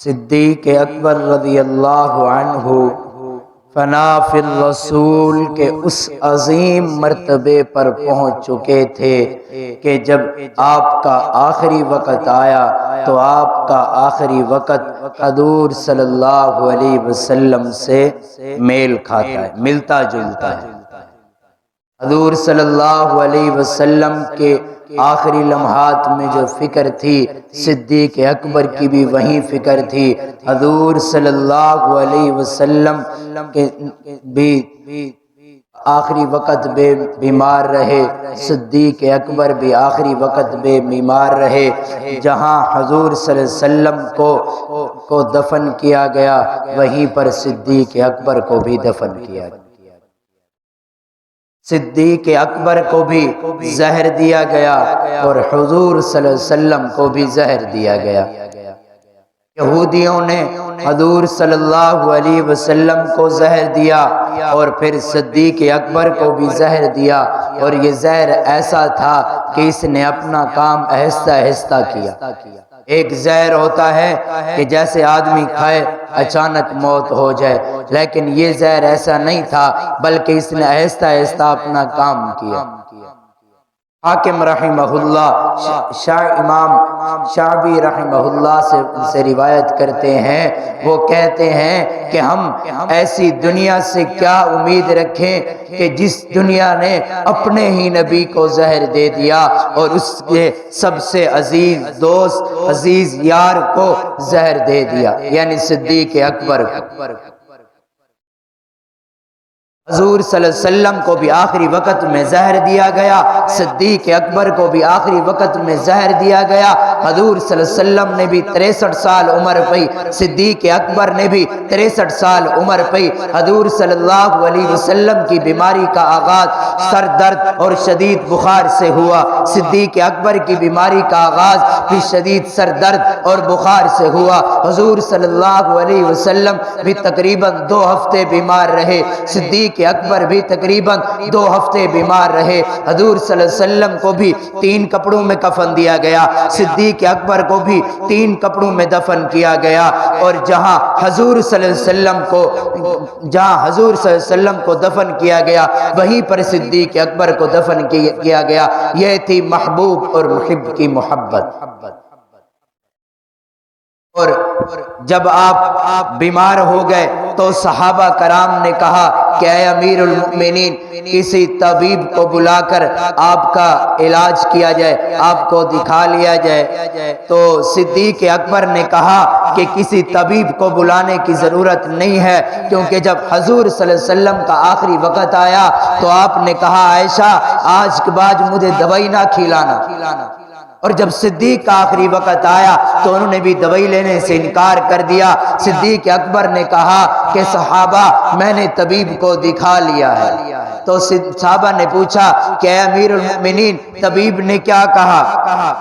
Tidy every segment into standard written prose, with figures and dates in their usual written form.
صدیق اکبر رضی اللہ عنہ فنا فی الرسول کے اس عظیم مرتبے پر پہنچ چکے تھے کہ جب آپ کا آخری وقت آیا تو آپ کا آخری وقت حضور صلی اللہ علیہ وسلم سے میل کھاتا ہے، ملتا جلتا ہے۔ حضور صلی اللہ علیہ وسلم کے آخری لمحات میں جو فکر تھی، صدیق اکبر کی بھی وہی فکر تھی۔ حضور صلی اللہ علیہ وسلم کے بھی آخری وقت بے بیمار رہے، صدیق اکبر بھی آخری وقت بے بیمار رہے۔ جہاں حضور صلی اللہ علیہ وسلم کو دفن کیا گیا، وہیں پر صدیق اکبر کو بھی دفن کیا گیا۔ صدیق اکبر کو بھی زہر دیا گیا اور حضور صلی اللہ علیہ وسلم کو بھی زہر دیا گیا۔ یہودیوں نے حضور صلی اللہ علیہ وسلم کو زہر دیا اور پھر صدیق اکبر کو بھی زہر دیا، اور یہ زہر ایسا تھا کہ اس نے اپنا کام آہستہ آہستہ کیا۔ ایک زہر ہوتا ہے کہ جیسے آدمی کھائے اچانک موت ہو جائے، لیکن یہ زہر ایسا نہیں تھا، بلکہ اس نے آہستہ آہستہ اپنا کام کیا۔ حاکم رحمہ اللہ امام شعبی رحمہ اللہ سے روایت کرتے ہیں، وہ کہتے ہیں کہ ہم ایسی دنیا سے کیا امید رکھیں کہ جس دنیا نے اپنے ہی نبی کو زہر دے دیا اور اس کے سب سے عزیز دوست، عزیز یار کو زہر دے دیا، یعنی صدیق اکبر۔ حضور صلی اللہ علیہ وسلم کو بھی آخری وقت میں زہر دیا گیا، صدیق اکبر کو بھی آخری وقت میں زہر دیا گیا۔ حضور صلی اللہ علیہ وسلم نے بھی 63 سال عمر پئی، صدیق اکبر نے بھی 63 سال عمر پئی۔ حضور صلی اللہ علیہ وسلم کی بیماری کا آغاز سر درد اور شدید بخار سے ہوا، صدیق اکبر کی بیماری کا آغاز بھی شدید سر درد اور بخار سے ہوا۔ حضور صلی اللہ علیہ وسلم بھی تقریباً 2 ہفتے بیمار رہے، صدیق اکبر بھی تقریباً 2 ہفتے بیمار رہے۔ حضور صلی اللہ علیہ وسلم کو بھی 3 کپڑوں میں کفن دیا گیا، صدیق اکبر کو بھی 3 کپڑوں میں دفن کیا گیا، اور جہاں حضور صلی اللہ علیہ وسلم کو دفن کیا گیا، وہیں پر صدیق اکبر کو دفن کیا گیا۔ یہ تھی محبوب اور محب کی محبت۔ اور جب آپ بیمار ہو گئے تو صحابہ کرام نے کہا کہ اے امیر المؤمنین، کسی طبیب کو بلا کر آپ کا علاج کیا جائے، آپ کو دکھا لیا جائے۔ تو صدیق اکبر نے کہا کہ کسی طبیب کو بلانے کی ضرورت نہیں ہے، کیونکہ جب حضور صلی اللہ علیہ وسلم کا آخری وقت آیا تو آپ نے کہا عائشہ آج کے بعد مجھے دوائی نہ کھلانا، اور جب صدیق کا آخری وقت آیا تو انہوں نے بھی دوائی لینے سے انکار کر دیا۔ صدیق اکبر نے کہا کہ صحابہ میں نے طبیب کو دکھا لیا ہے۔ تو صحابہ نے پوچھا کہ اے امیر المؤمنین طبیب نے کیا کہا؟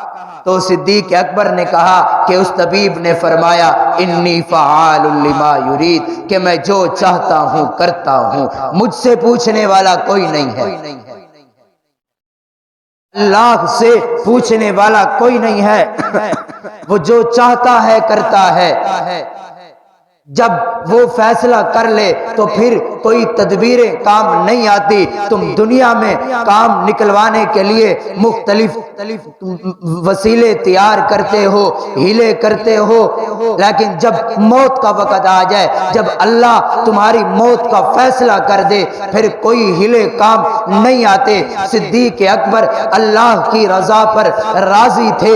تو صدیق اکبر نے کہا کہ اس طبیب نے فرمایا انی فعال لما یرید، کہ میں جو چاہتا ہوں کرتا ہوں، مجھ سے پوچھنے والا کوئی نہیں ہے، اللہ سے پوچھنے والا کوئی نہیں ہے، وہ جو چاہتا ہے کرتا ہے۔ جب وہ فیصلہ کر لے تو پھر کوئی تدبیریں کام نہیں آتی۔ تم دنیا میں کام نکلوانے کے لیے مختلف وسیلے تیار کرتے ہو، ہیلے کرتے ہو، لیکن جب موت کا وقت آ جائے، جب اللہ تمہاری موت کا فیصلہ کر دے، پھر کوئی ہیلے کام نہیں آتے۔ صدیق اکبر اللہ کی رضا پر راضی تھے،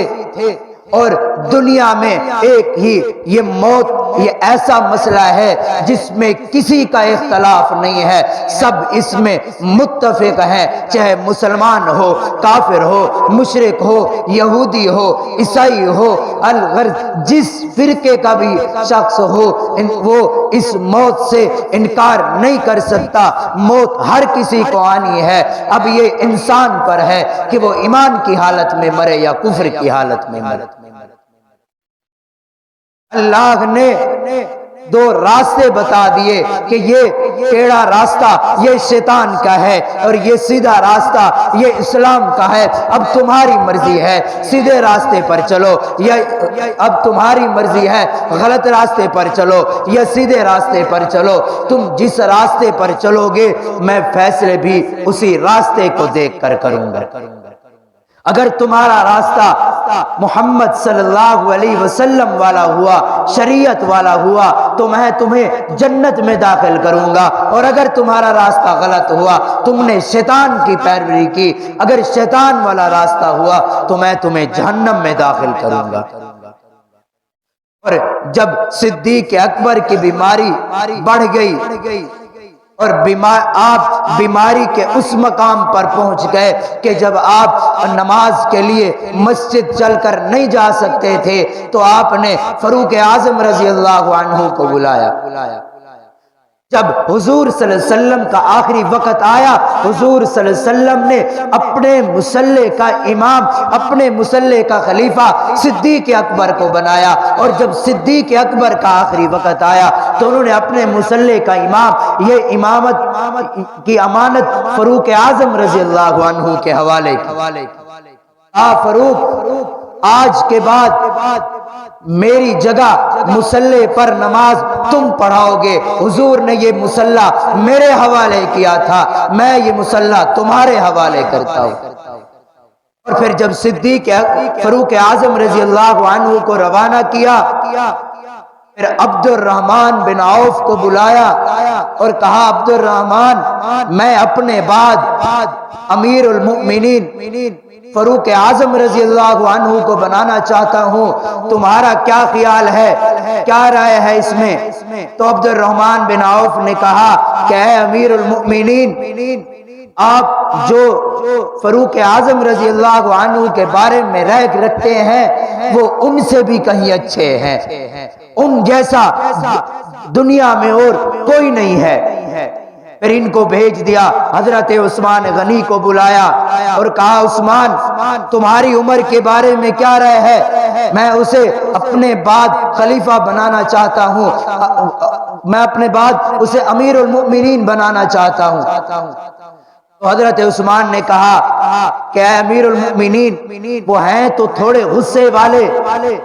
اور دنیا میں ایک ہی یہ موت، یہ ایسا مسئلہ ہے جس میں کسی کا اختلاف نہیں ہے، سب اس میں متفق ہیں، چاہے مسلمان ہو، کافر ہو، مشرک ہو، یہودی ہو، عیسائی ہو، الغرض جس فرقے کا بھی شخص ہو، وہ اس موت سے انکار نہیں کر سکتا۔ موت ہر کسی کو آنی ہے، اب یہ انسان پر ہے کہ وہ ایمان کی حالت میں مرے یا کفر کی حالت میں مرے۔ اللہ نے دو راستے بتا دیے کہ یہ ٹیڑھا راستہ یہ شیطان کا ہے اور یہ سیدھا راستہ یہ اسلام کا ہے، اب تمہاری مرضی ہے سیدھے راستے پر چلو یا اب تمہاری مرضی ہے غلط راستے پر چلو یا سیدھے راستے پر چلو، تم جس راستے پر چلو گے میں فیصلے بھی اسی راستے کو دیکھ کر کروں گا۔ اگر تمہارا راستہ محمد صلی اللہ علیہ وسلم والا ہوا، شریعت والا ہوا، تو میں تمہیں جنت میں داخل کروں گا، اور اگر تمہارا راستہ غلط ہوا، تم نے شیطان کی پیروی کی، اگر شیطان والا راستہ ہوا تو میں تمہیں جہنم میں داخل کروں گا۔ اور جب صدیق اکبر کی بیماری بڑھ گئی اور آپ بیماری کے اس مقام پر پہنچ گئے کہ جب آپ نماز کے لیے مسجد چل کر نہیں جا سکتے تھے تو آپ نے فاروق اعظم رضی اللہ عنہ کو بلایا۔ جب حضور صلی اللہ علیہ وسلم کا آخری وقت آیا، حضور صلی اللہ علیہ وسلم نے اپنے مصلی کا امام، اپنے مصلی کا خلیفہ صدیق اکبر کو بنایا، اور جب صدیق اکبر کا آخری وقت آیا تو انہوں نے اپنے مصلی کا امام، یہ امامت کی امانت فاروق اعظم رضی اللہ عنہ کے حوالے کی۔ فاروق آج کے بعد میری جگہ مصلی پر نماز تم پڑھاؤ گے، حضور نے یہ مصلی میرے حوالے کیا تھا، میں یہ مصلی تمہارے حوالے کرتا ہوں۔ اور پھر جب صدیق فاروق اعظم رضی اللہ عنہ کو روانہ کیا، پھر عبد الرحمن بن عوف کو بلایا اور کہا عبد الرحمن میں اپنے بعد امیر المؤمنین فاروق اعظم رضی اللہ عنہ کو بنانا چاہتا ہوں، تمہارا کیا خیال ہے، کیا رائے ہے اس میں؟ تو عبد الرحمن بن عوف نے کہا کہ اے امیر المؤمنین، آپ جو فاروق اعظم رضی اللہ عنہ کے بارے میں رائے رکھتے ہیں وہ ان سے بھی کہیں اچھے ہیں، ان جیسا دنیا میں اور کوئی نہیں ہے۔ پھر ان کو بھیج دیا، حضرت عثمان غنی کو بلایا اور کہا عثمان تمہاری عمر کے بارے میں کیا رائے ہے؟ میں اسے اپنے بعد خلیفہ بنانا چاہتا ہوں، میں اپنے بعد اسے امیر المؤمنین بنانا چاہتا ہوں۔ تو حضرت عثمان نے کہا کہ اے امیر المؤمنین وہ ہیں تو تھوڑے غصے والے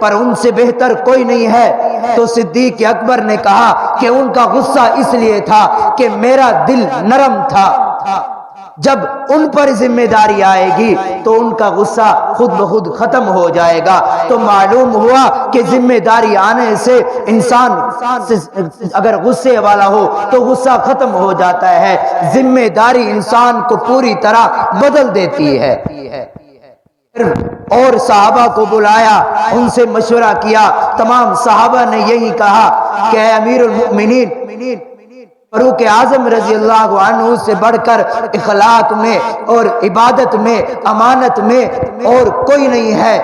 پر ان سے بہتر کوئی نہیں ہے۔ تو صدیق اکبر نے کہا کہ ان کا غصہ اس لیے تھا کہ میرا دل نرم تھا، جب ان پر ذمہ داری آئے گی تو ان کا غصہ خود بخود ختم ہو جائے گا۔ تو معلوم ہوا کہ ذمہ داری آنے سے انسان اگر غصے والا ہو تو غصہ ختم ہو جاتا ہے، ذمہ داری انسان کو پوری طرح بدل دیتی ہے۔ اور صحابہ کو بلایا، ان سے مشورہ کیا، تمام صحابہ نے یہی کہا کہ اے امیر المؤمنین فاروق اعظم رضی اللہ عنہ سے بڑھ کر اخلاق میں اور عبادت میں، امانت میں اور کوئی نہیں ہے۔